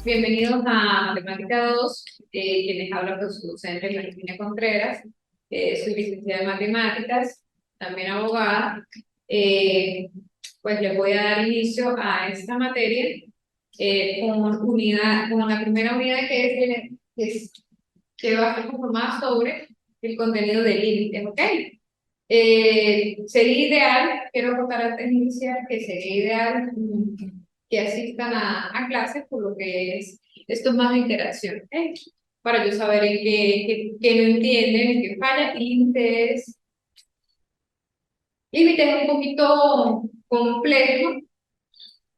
Bienvenidos a Matemática 2, quienes hablan con su docente Martina Contreras. Soy licenciada en Matemáticas, también abogada. Eh, pues les voy a dar inicio a esta materia con la primera unidad que va a estar conformada sobre el contenido de límites, ¿ok? Sería ideal, quiero contar antes de iniciar, que sería ideal que asistan a clases, por lo que esto es más de interacción, ¿eh? Para yo saber en qué no entienden, en qué falla. Límites un poquito complejo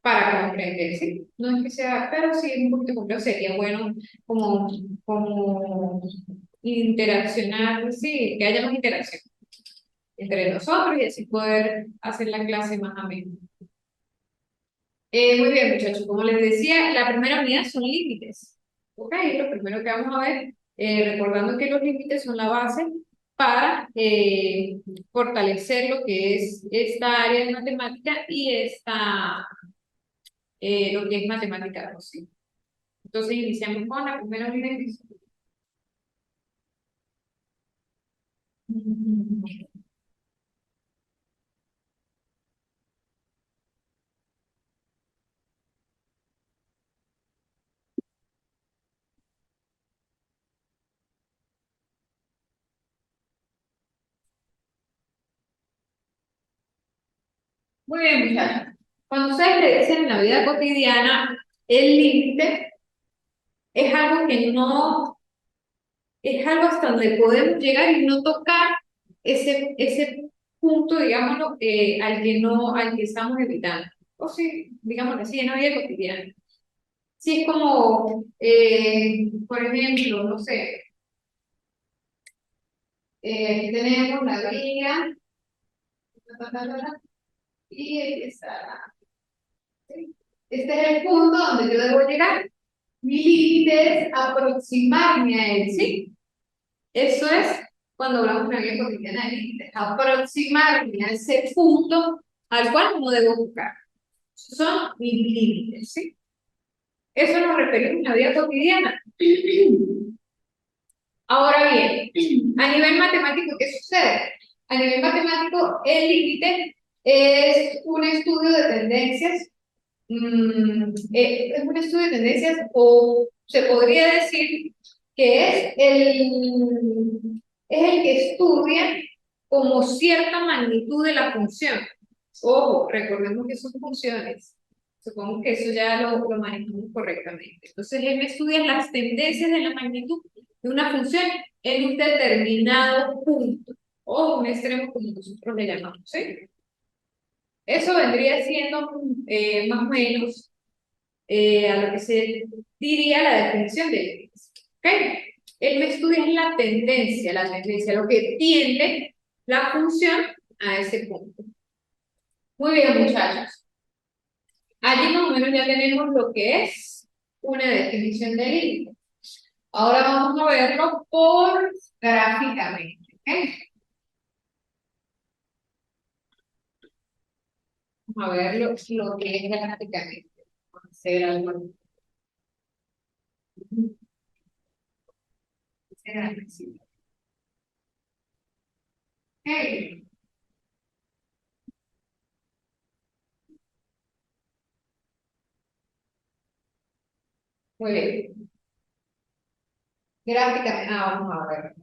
para comprender, ¿sí? No es que sea, pero sí un poquito complejo, sería bueno como interaccionar, sí, que haya más interacción entre nosotros y así poder hacer la clase más amena. Muy bien, muchachos, como les decía, la primera unidad son límites. Ok, lo primero que vamos a ver, recordando que los límites son la base para fortalecer lo que es esta área de matemática y lo que es matemática 2. ¿Sí? Entonces iniciamos con la primera unidad. Muy bien, muchachos. Cuando ustedes le dicen en la vida cotidiana, el límite es algo que no, es algo hasta donde podemos llegar y no tocar ese punto, digámoslo, al que estamos evitando. O sí, digámoslo así, en la vida cotidiana. Sí, es como, por ejemplo, no sé, aquí tenemos la vía, y aquí está. ¿Sí? Este es el punto donde yo debo llegar. Mi límite es aproximarme a él, ¿sí? Eso es cuando hablamos de una vida cotidiana de límites, aproximarme a ese punto al cual no debo buscar. Son mis límites, ¿sí? Eso nos referimos a la vida cotidiana. Ahora bien, a nivel matemático, ¿qué sucede? A nivel matemático, el límite es un estudio de tendencias. Es un estudio de tendencias, o se podría decir que es el que estudia como cierta magnitud de la función. Ojo, recordemos que son funciones. Supongo que eso ya lo manejamos correctamente. Entonces, él estudia las tendencias de la magnitud de una función en un determinado punto, o un extremo como nosotros le llamamos, ¿sí? Eso vendría siendo más o menos a lo que se diría la definición de límites. ¿Ok? El me estudia es la tendencia, lo que tiende la función a ese punto. Muy bien, muchachos. Allí más o menos ya tenemos lo que es una definición de límite. Ahora vamos a verlo por gráficamente. ¿Ok? Vamos a verlo lo que es gráficamente. Vamos a hacer algo. Ok. Muy bien. Gráficamente, vamos a ver.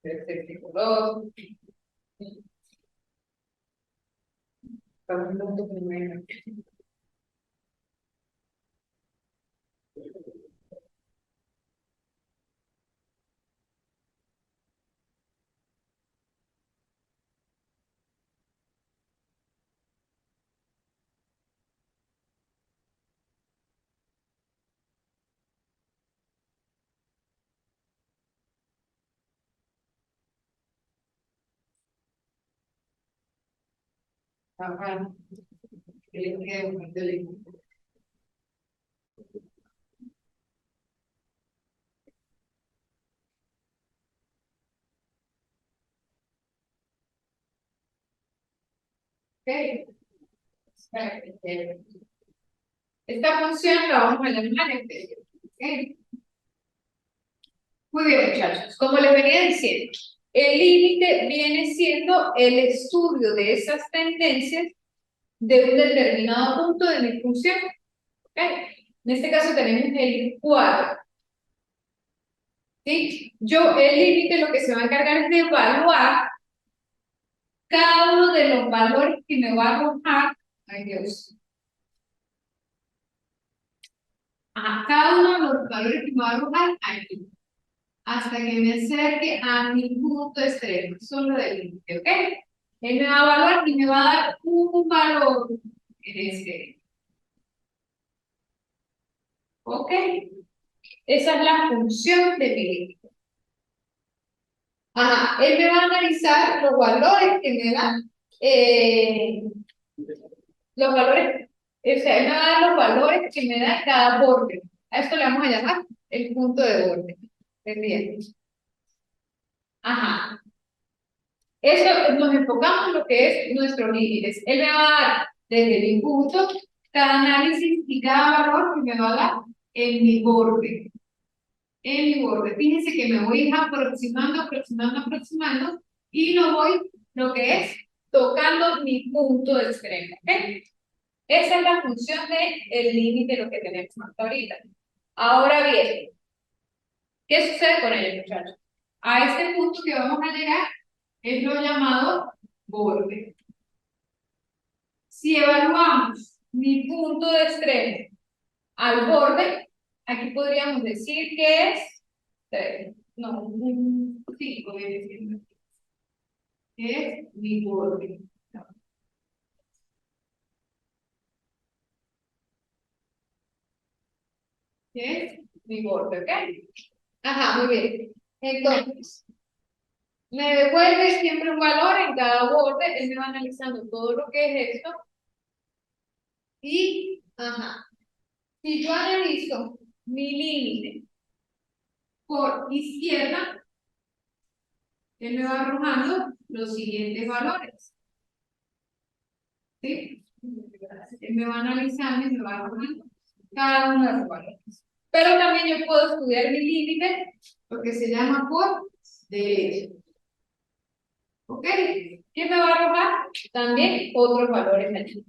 Perfecto. Estamos en punto primero. Ajá. Ok. Esta función la vamos a llamar f. ¿Ok? Muy bien, muchachos. Como les venía diciendo, el límite viene siendo el estudio de esas tendencias de un determinado punto de mi función. ¿Ok? En este caso tenemos el 4. ¿Sí? El límite lo que se va a encargar es de evaluar cada uno de los valores que me va a arrojar. Ay, Dios. Cada uno de los valores que me va a arrojar aquí, hasta que me acerque a mi punto extremo, solo del límite, ¿ok? Él me va a evaluar y me va a dar un valor en este, ¿ok? Esa es la función de mi límite. Él me va a analizar los valores que me dan, los valores, o sea, él me va a dar los valores que me da cada borde. A esto le vamos a llamar el punto de borde. Bien. Ajá. Eso nos enfocamos en lo que es nuestros límites. Él me va a dar desde mi punto cada análisis y cada valor que me va a dar en mi borde. En mi borde. Fíjense que me voy aproximando, aproximando, aproximando y no voy lo que es tocando mi punto de extremo. ¿Okay? Esa es la función del límite, lo que tenemos hasta ahorita. Ahora bien, ¿qué sucede con ello, muchachos? A este punto que vamos a llegar es lo llamado borde. Si evaluamos mi punto de extremo al borde, aquí podríamos decir que es 3, no, un 5 viene siendo. Es mi borde. Es mi borde, ¿ok? Ajá, muy bien. Entonces, me devuelve siempre un valor en cada borde. Él me va analizando todo lo que es esto. Y, si yo analizo mi límite por izquierda, él me va arrojando los siguientes valores. ¿Sí? Él me va analizando y me va arrojando cada uno de los valores. Pero también yo puedo estudiar mi límite, lo que se llama por derecha. ¿Ok? ¿Qué me va a arrojar? También otros valores aquí.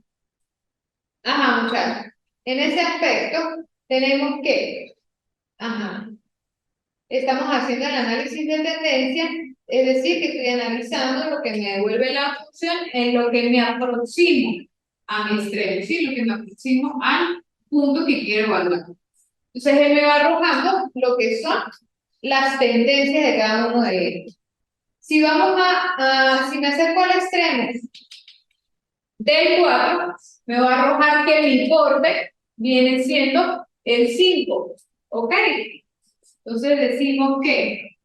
Muchachos. En ese aspecto, tenemos que, estamos haciendo el análisis de tendencia, es decir, que estoy analizando lo que me devuelve la función en lo que me aproximo a mi extremo, ¿sí? Lo que me aproximo al punto que quiero evaluar. Entonces, él me va arrojando lo que son las tendencias de cada uno de ellos. Si vamos si me acerco al extremo del 4, me va a arrojar que mi borde viene siendo el 5. ¿Ok? Entonces decimos que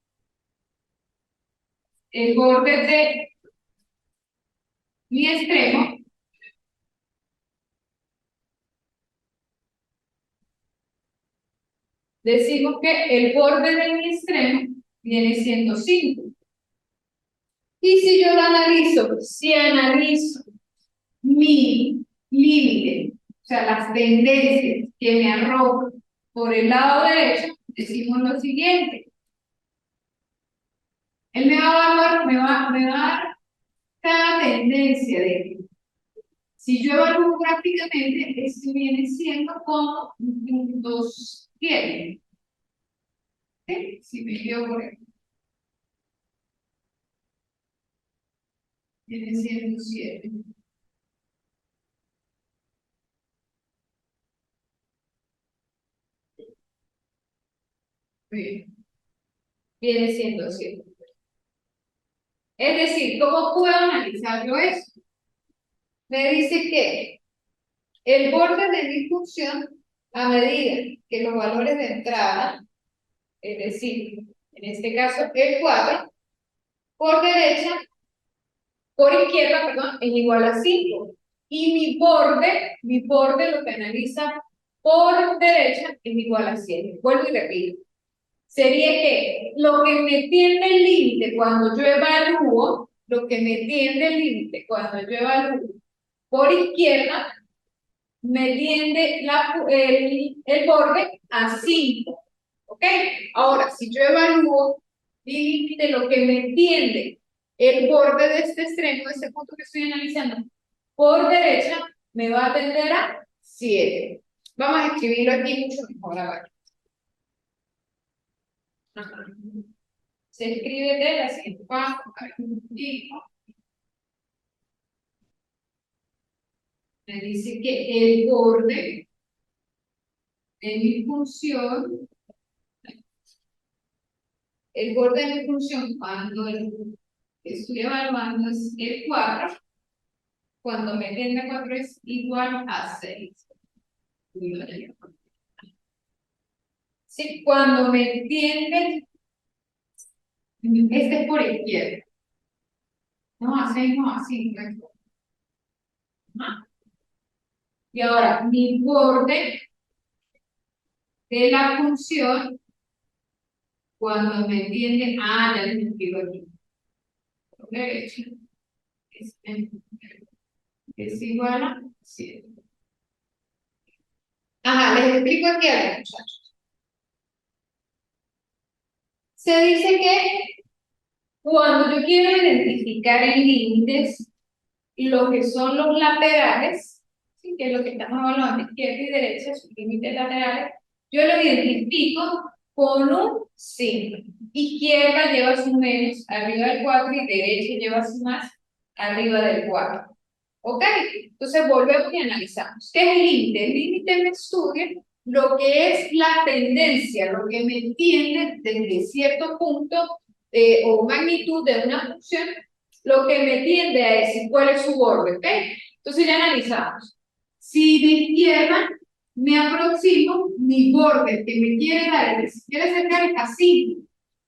el borde de mi extremo decimos que el borde de mi extremo viene siendo 5. Y si yo lo analizo, si analizo mi límite, o sea, las tendencias que me arrojan por el lado derecho, decimos lo siguiente. Él me va a evaluar, me va a dar cada tendencia de él. Si yo evalúo prácticamente, esto viene siendo como puntos 7. ¿Sí? Si me dio por ejemplo. Viene siendo 7. Bien. Viene siendo 7. Es decir, ¿cómo puedo analizar yo eso? Me dice que el borde de mi función, a medida que los valores de entrada, es decir, en este caso el 4, por derecha, por izquierda, perdón, es igual a 5. Y mi borde lo que analiza por derecha es igual a 7. Vuelvo y repito. Sería que lo que me tiende el límite cuando yo evalúo, lo que me tiende el límite cuando yo evalúo por izquierda, me tiende el borde a 5. ¿Ok? Ahora, si yo evalúo mi límite, lo que me tiende el borde de este extremo, de este punto que estoy analizando, por derecha, me va a tender a 7. Vamos a escribirlo aquí mucho mejor ahora. Ajá. Se escribe de la siguiente forma. Me dice que el borde de mi función, cuando estoy evaluando es el 4, cuando me tiende a 4 es igual a 6. Sí, cuando me tiende, este es por izquierda. No, a 6, no, a 5. Y ahora, mi borde de la función, cuando me tiende a, ya les escribo aquí, por derecha, es, es igual a 7. Ajá, les explico aquí algo, muchachos. Se dice que cuando yo quiero identificar en límites lo que son los laterales, ¿sí? Que es lo que estamos hablando, izquierda y derecha, sus límites laterales, yo lo identifico con un signo. Izquierda lleva su menos arriba del 4 y derecha lleva su más arriba del 4. ¿Ok? Entonces volvemos y analizamos. ¿Qué es el límite? El límite me estudia lo que es la tendencia, lo que me tiende desde cierto punto o magnitud de una función, lo que me tiende a decir cuál es su borde. ¿Ok? Entonces ya analizamos. Si de izquierda me aproximo, mi borde que me quiere dar, el que se quiere acercar es a 5.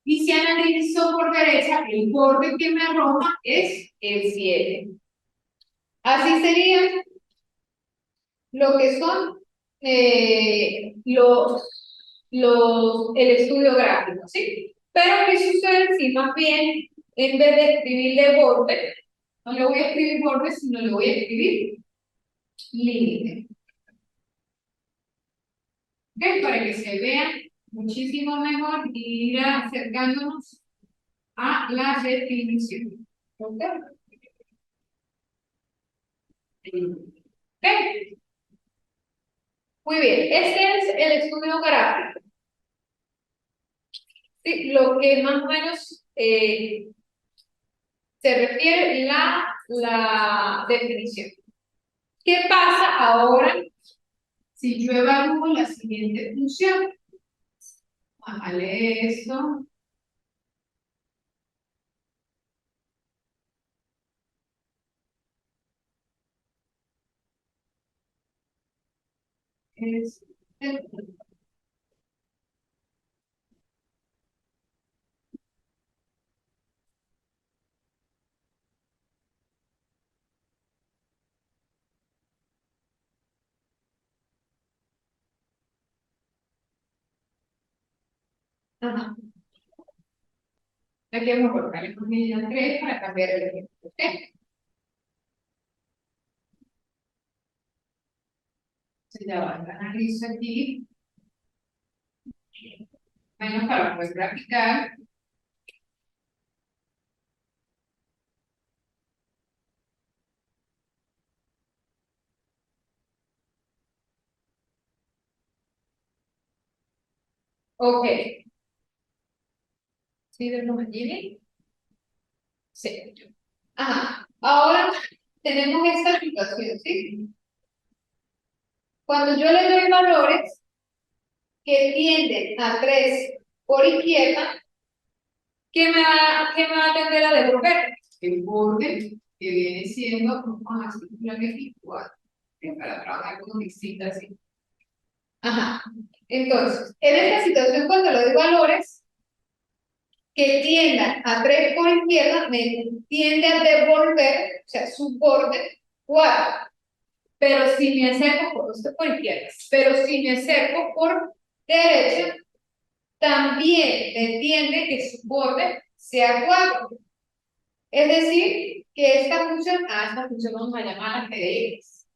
Y si analizo por derecha, el borde que me arroja es el 7. Así sería lo que son el estudio gráfico, ¿sí? Pero ¿qué sucede si más bien, en vez de escribirle borde, no le voy a escribir borde, sino le voy a escribir límite? ¿Ok? Para que se vea muchísimo mejor y ir acercándonos a la definición. ¿Ok? ¿Ok? Muy bien, este es el estudio gráfico. Sí, lo que más o menos se refiere la definición. ¿Qué pasa ahora si yo evalúo la siguiente función? Bájale esto. Es, ajá. Aquí vamos a colocar la medida 3 para cambiar el ejemplo. ¿Ok? Se ya va, analizo aquí, menos para poder graficar. Ok. ¿Sí vemos allí? Sí. Ajá. Ahora tenemos esta situación, ¿sí? Cuando yo le doy valores que tienden a 3 por izquierda, ¿qué me va a tender a devolver? El borde que viene siendo, vamos a hacer una igual, para trabajar con distintas. Ajá. Entonces, en esta situación, cuando le doy valores que tiendan a 3 por izquierda, me tiende a devolver, o sea, su borde 4. Pero si me acerco por izquierda, pero si me acerco por derecha, también me tiende que su borde sea 4. Es decir, que esta función vamos a llamarla P de X.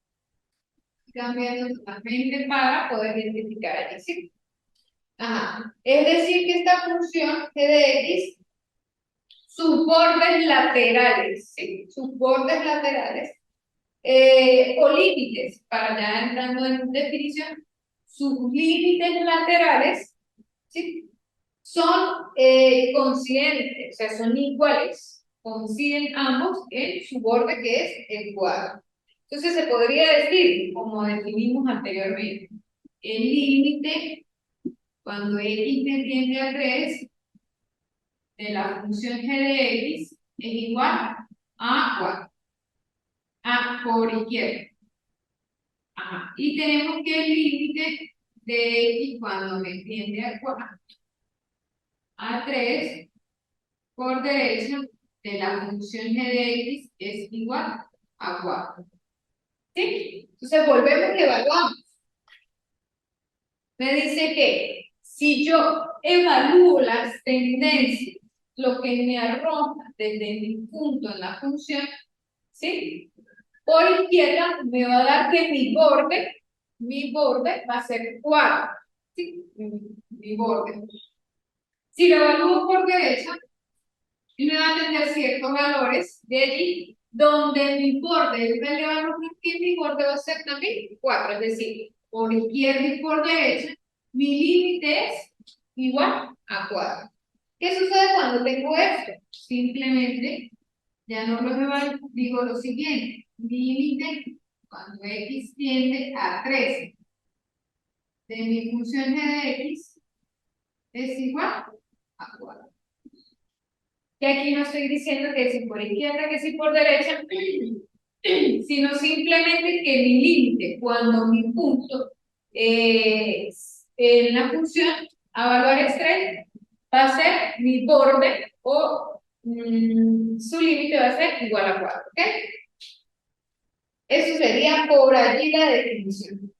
cambiando totalmente para poder identificar allí, ¿sí? Ajá. Es decir, que esta función g de x, sus bordes laterales, ¿sí? Sus bordes laterales, o límites, para ya entrando en definición, sus límites laterales, ¿sí? Son coincidentes, o sea, son iguales, coinciden ambos en su borde que es el cuadrado. Entonces se podría decir, como definimos anteriormente, el límite cuando x tiende a 3 de la función g de x es igual a 4, a por izquierda. Ajá. Y tenemos que el límite de x cuando me tiende a 3 por derecha de la función g de x es igual a 4. ¿Sí? Entonces volvemos y evaluamos. Me dice que si yo evalúo las tendencias, lo que me arroja desde mi punto en la función, ¿sí? Por izquierda me va a dar que mi borde va a ser 4. ¿Sí? Mi borde. Si lo evalúo por derecha, me va a tener ciertos valores de allí, donde mi borde es elevado a mi borde va a ser también 4. Es decir, por izquierda y por derecha, mi límite es igual a 4. ¿Qué sucede cuando tengo esto? Simplemente, ya no lo evalúo, digo lo siguiente. Límite cuando x tiende a 13 de mi función g de x es igual a 4. Que aquí no estoy diciendo que si por izquierda, que si por derecha, sino simplemente que mi límite, cuando mi punto en la función a valores 3 va a ser mi borde o su límite va a ser igual a 4. ¿Ok? Eso sería por allí la definición.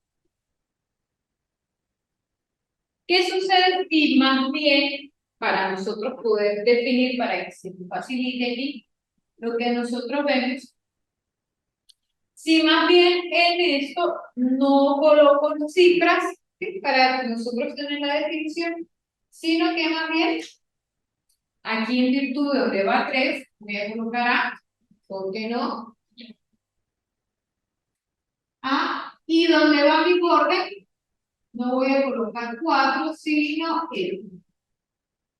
¿Qué sucede si más bien, para nosotros poder definir, para que se nos facilite aquí, lo que nosotros vemos, si más bien en esto no coloco cifras, ¿sí? Para nosotros tener la definición, sino que más bien aquí en virtud de donde va 3, voy a colocar A, ¿por qué no? A, y donde va mi borde, no voy a colocar 4, sino L.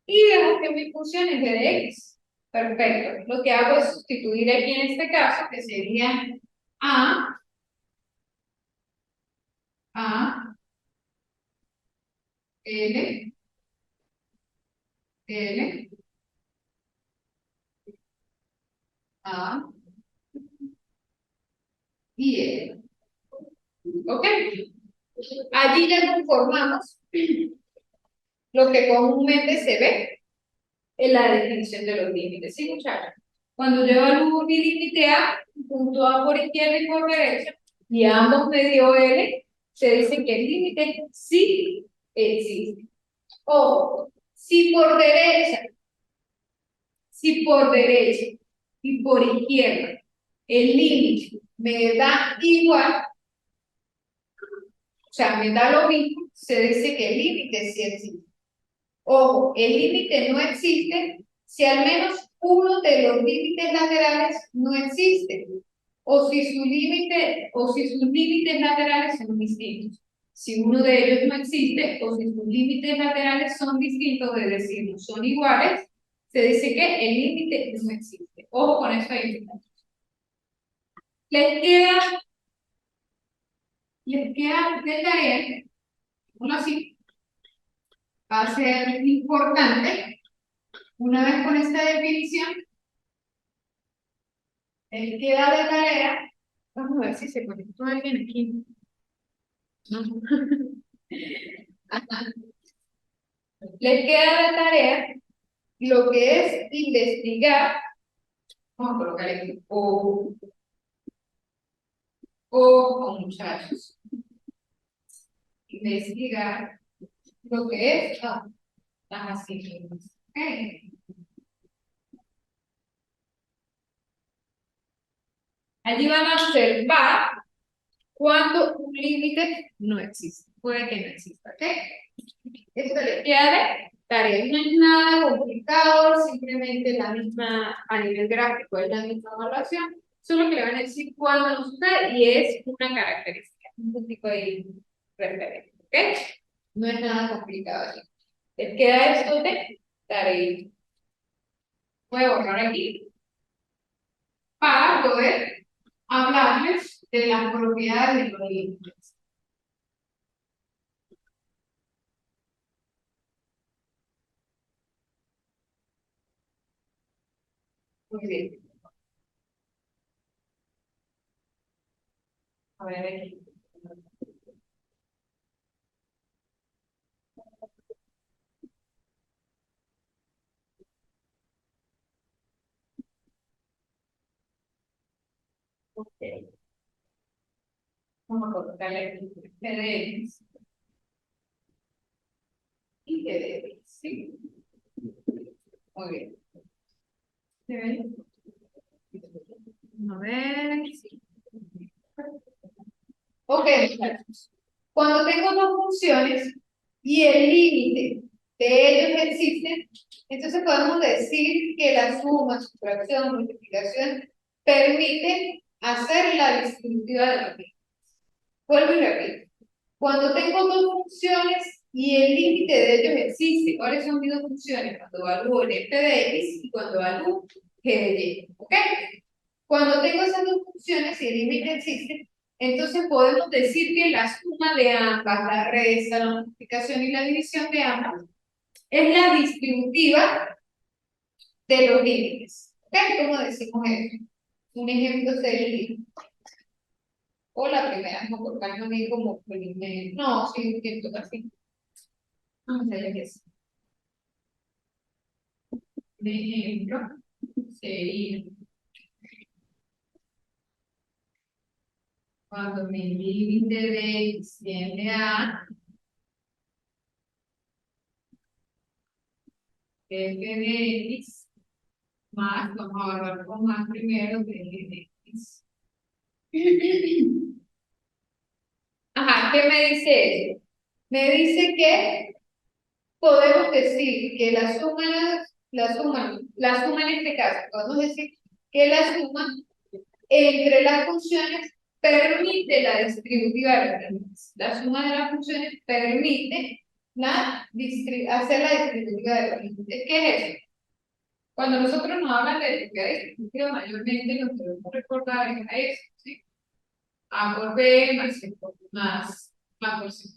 Y dejo que mi función es de x. Perfecto. Lo que hago es sustituir aquí en este caso, que sería A, L, L, A y L. ¿Ok? Allí ya conformamos lo que comúnmente se ve en la definición de los límites. ¿Sí, muchachos? Cuando yo evalúo mi límite A, punto A por izquierda y por derecha, y ambos me dio L, se dice que el límite sí existe. O si por derecha y por izquierda el límite me da igual, o sea, me da lo mismo, se dice que el límite sí existe. Ojo, el límite no existe si al menos uno de los límites laterales no existe, o si sus límites laterales son distintos. Si uno de ellos no existe, o si sus límites laterales son distintos, es decir, no son iguales, se dice que el límite no existe. Ojo con eso ahí. Les queda, de tarea, uno así, va a ser importante, una vez con esta definición, les queda de tarea, vamos a ver si se conectó alguien aquí. No. Les queda de tarea lo que es investigar, vamos a colocar aquí, o muchachos, investigar lo que es las asignaciones. Okay. Allí van a observar cuando un límite no existe. Puede que no exista, ¿ok? Esto le queda de tarea. No es nada complicado, simplemente la misma, a nivel gráfico, es la misma evaluación, solo que le van a decir cuándo no sucede y es una característica, un puntico de referencia, ¿ok? No es nada complicado. Les queda esto de tarea. Voy a borrar aquí para poder hablarles de las propiedades de los límites. Muy bien. A ver aquí. Okay. Vamos a colocarle aquí PDX y PDX, ¿sí? Muy bien. ¿Se ve? A ver, sí. Ok, muchachos. Cuando tengo dos funciones y el límite de ellos existe, entonces podemos decir que la suma, sustracción, multiplicación permite hacer la distributiva de los límites. Vuelvo y repito. Cuando tengo dos funciones y el límite de ellos existe, ¿cuáles son mis dos funciones? Cuando evalúo el f de x y cuando evalúo g de y. ¿Ok? Cuando tengo esas dos funciones y el límite existe, entonces podemos decir que la suma de ambas, la resta, la multiplicación y la división de ambas, es la distributiva de los límites. ¿Ok? ¿Cómo decimos eso? Un ejemplo sería, o la primera, no colocarlo ahí como primer, no, sí, siento así. Vamos a ver qué es. De ejemplo, sería cuando mi límite de x tiende a f de x más, vamos a hablar con más primero de x. Ajá, ¿qué me dice eso? Me dice que podemos decir que la suma en este caso, podemos decir que la suma entre las funciones permite la distributiva de los límites. La suma de las funciones permite hacer la distributiva de los límites. ¿Qué es eso? Cuando nosotros nos hablan de distributiva, mayormente lo que debemos recordar es a eso, ¿sí? A por B más C más por C.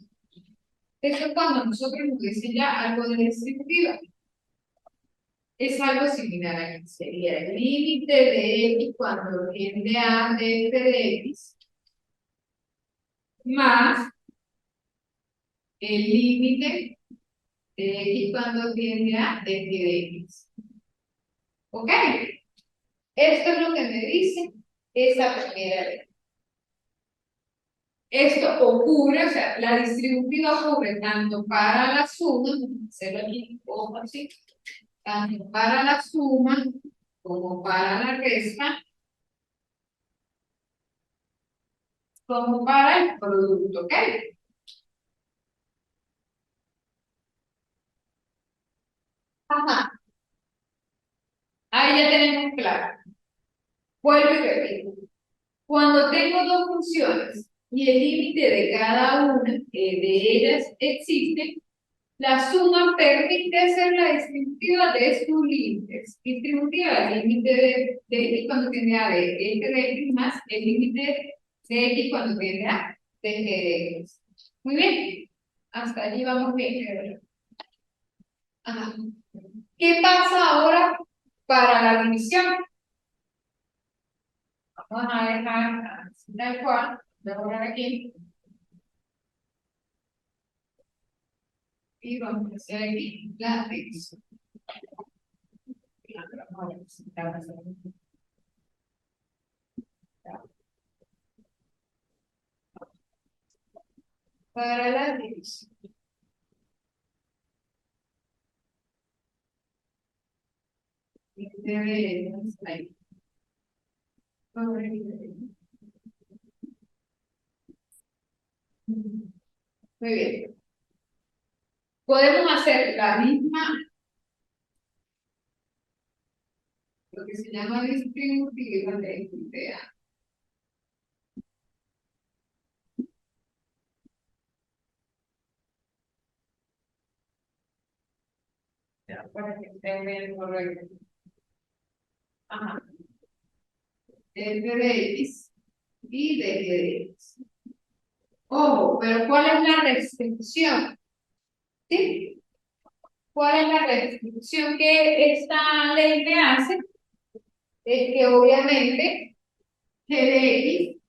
Eso es cuando nosotros nos dicen ya algo de distributiva. Es algo similar a aquí. Sería el límite de x cuando tiende a f de x más el límite de x cuando tiende a f de x. ¿Ok? Esto es lo que me dice esa primera ley. Esto ocurre, o sea, la distributiva ocurre tanto para la suma, vamos a hacerlo aquí, ojo así, tanto para la suma como para la resta, como para el producto, ¿ok? Ajá, ahí ya tenemos claro. Vuelvo y repito. Cuando tengo dos funciones y el límite de cada una de ellas existe, la suma permite hacer la distributiva de sus límites. Distributiva del límite de x cuando tiende a de f de x más el límite de x cuando tiende a de g de x. Muy bien. Hasta allí vamos bien. Ajá. ¿Qué pasa ahora para la división? Vamos a dejar así tal cual. Voy a borrar aquí. Y vamos a hacer aquí la división. Para la división. Debe ahí. Muy bien. Podemos hacer la misma, lo que se llama distributiva de idea. Ya, para que estén bien correcto. Ajá. F de X y de G de X. Ojo, pero ¿cuál es la restricción? ¿Sí? ¿Cuál es la restricción que esta ley me hace? Es que obviamente G de X,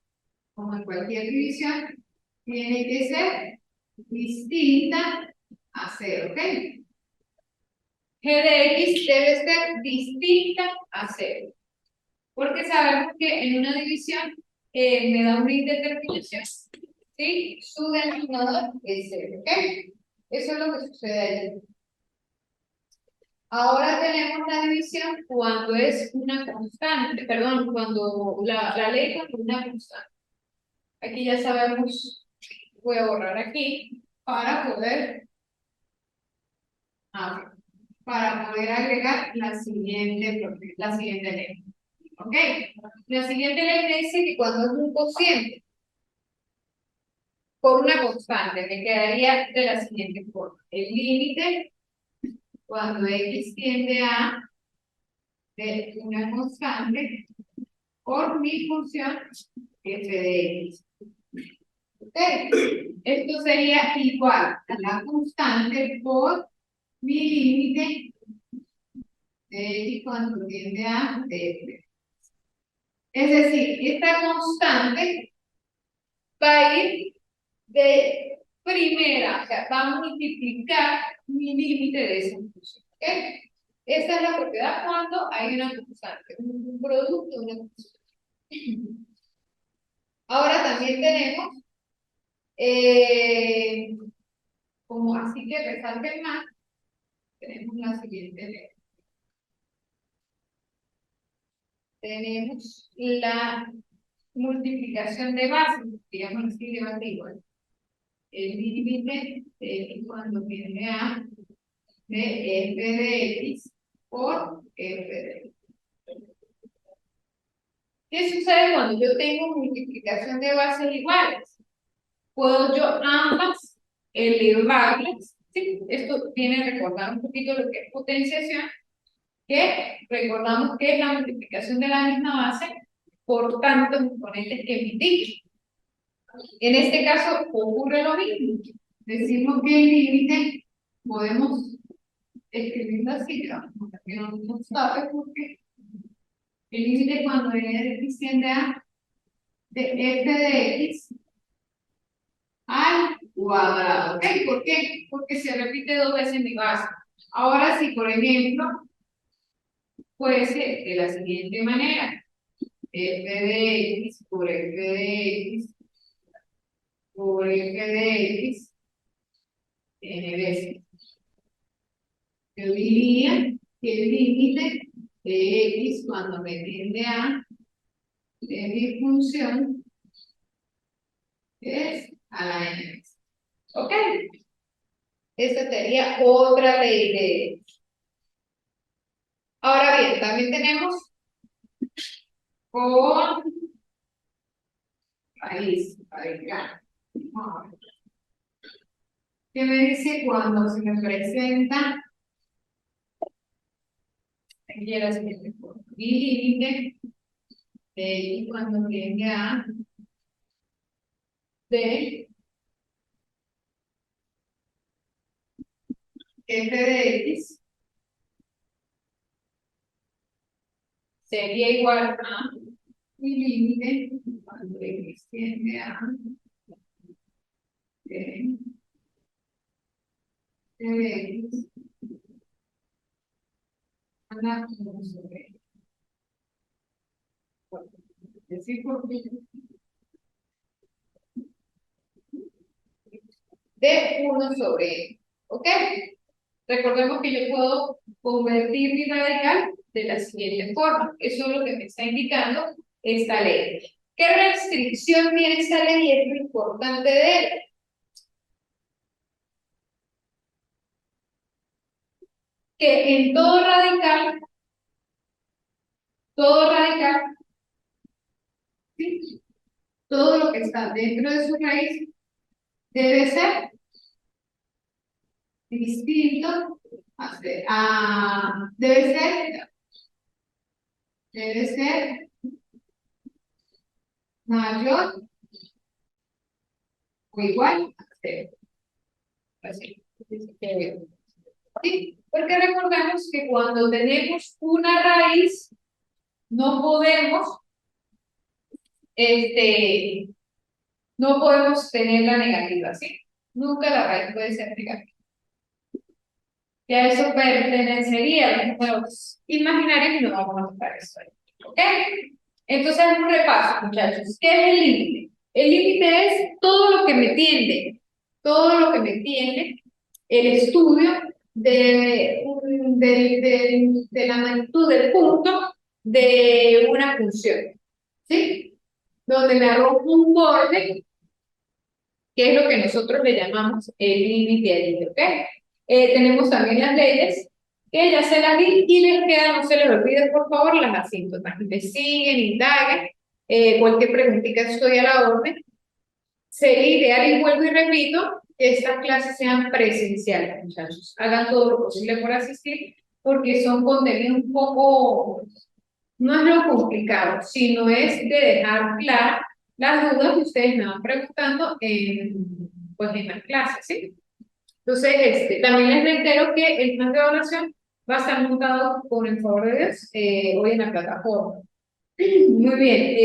como en cualquier división, tiene que ser distinta a 0, ¿ok? G de X debe ser distinta a 0. Porque sabemos que en una división me da una indeterminación. ¿Sí? Su denominador es 0, ¿ok? Eso es lo que sucede ahí. Ahora tenemos la división cuando es una constante, perdón, cuando la ley cuando es una constante. Aquí ya sabemos, voy a borrar aquí para poder, para poder agregar la siguiente ley. ¿Ok? La siguiente ley me dice que cuando es un cociente por una constante, me quedaría de la siguiente forma. El límite cuando x tiende a de una constante por mi función f de x. ¿Okay? Esto sería igual a la constante por mi límite de x cuando tiende a f. Es decir, esta constante va a ir de primera, o sea, va a multiplicar mi límite de esa función. ¿Okay? Esta es la propiedad cuando hay una constante, un producto de una constante. Ahora también tenemos, como así que resalten más, tenemos la siguiente ley. Tenemos la multiplicación de bases, digamos así, de base igual. El límite cuando viene a de f de x por f de x. ¿Qué sucede cuando yo tengo multiplicación de bases iguales? Puedo yo ambas elevarlas. ¿Sí? Esto viene a recordar un poquito lo que es potenciación, que recordamos que es la multiplicación de la misma base por tantos exponentes que multiplican. En este caso ocurre lo mismo. Decimos que el límite podemos escribirlo así, para que no nos tape, porque el límite cuando viene de x tiende a de f de x al cuadrado. ¿Ok? ¿Por qué? Porque se repite dos veces mi base. Ahora sí, por ejemplo, puede ser de la siguiente manera. F de x por f de x por f de x n veces. Yo diría que el límite de x cuando me tiende a de mi función es a la n veces. ¿Ok? Esta sería otra ley de... Ahora bien, también tenemos con raíz, radical. ¿Qué me dice cuando se me presenta? Aquí era la siguiente forma. Mi límite de x cuando tiende a de f de x sería igual a mi límite cuando x tiende a de x a la 1 sobre x. Decir por qué. De 1 sobre x. ¿Ok? Recordemos que yo puedo convertir mi radical de la siguiente forma. Eso es lo que me está indicando esta ley. ¿Qué restricción tiene esta ley? Es lo importante de él. que en todo radical, ¿sí? Todo lo que está dentro de su raíz debe ser distinto, debe ser mayor o igual a cero. Así. ¿Sí? Porque recordemos que cuando tenemos una raíz, no podemos, no podemos tener la negativa, ¿sí? Nunca la raíz puede ser negativa. Ya eso pertenecería a los números imaginarios y no vamos a tocar eso ahí. ¿Ok? Entonces, un repaso, muchachos. ¿Qué es el límite? El límite es todo lo que me tiende, todo lo que me tiende el estudio de la magnitud del punto de una función. ¿Sí? Donde me arroja un borde, que es lo que nosotros le llamamos el límite adherido, ¿ok? Tenemos también las leyes, que ya se las di y les queda, no se les olvide, por favor, las asíntotas. Investiguen, indaguen, cualquier preguntita estoy a la orden. Sería ideal, y vuelvo y repito, que estas clases sean presenciales, muchachos. Hagan todo lo posible por asistir, porque son contenidos un poco, no es lo complicado, sino es de dejar claras las dudas que ustedes me van preguntando pues en las clases, ¿sí? Entonces, también les reitero que el plan de evaluación va a estar montado con el favor de Dios hoy en la plataforma. Muy bien,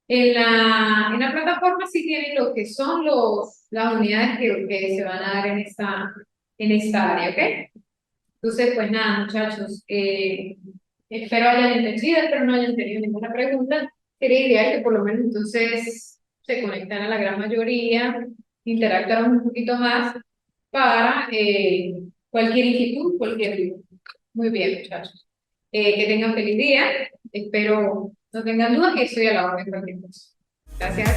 en la plataforma sí tienen lo que son las unidades que se van a dar en esta área, ¿ok? Entonces, pues nada, muchachos, espero hayan entendido, espero no hayan tenido ninguna pregunta. Sería ideal que por lo menos entonces se conectaran la gran mayoría, interactuaran un poquito más para cualquier inquietud, cualquier duda. Muy bien, muchachos. Que tengan feliz día. Espero no tengan dudas que estoy a la orden de cualquier cosa. Gracias.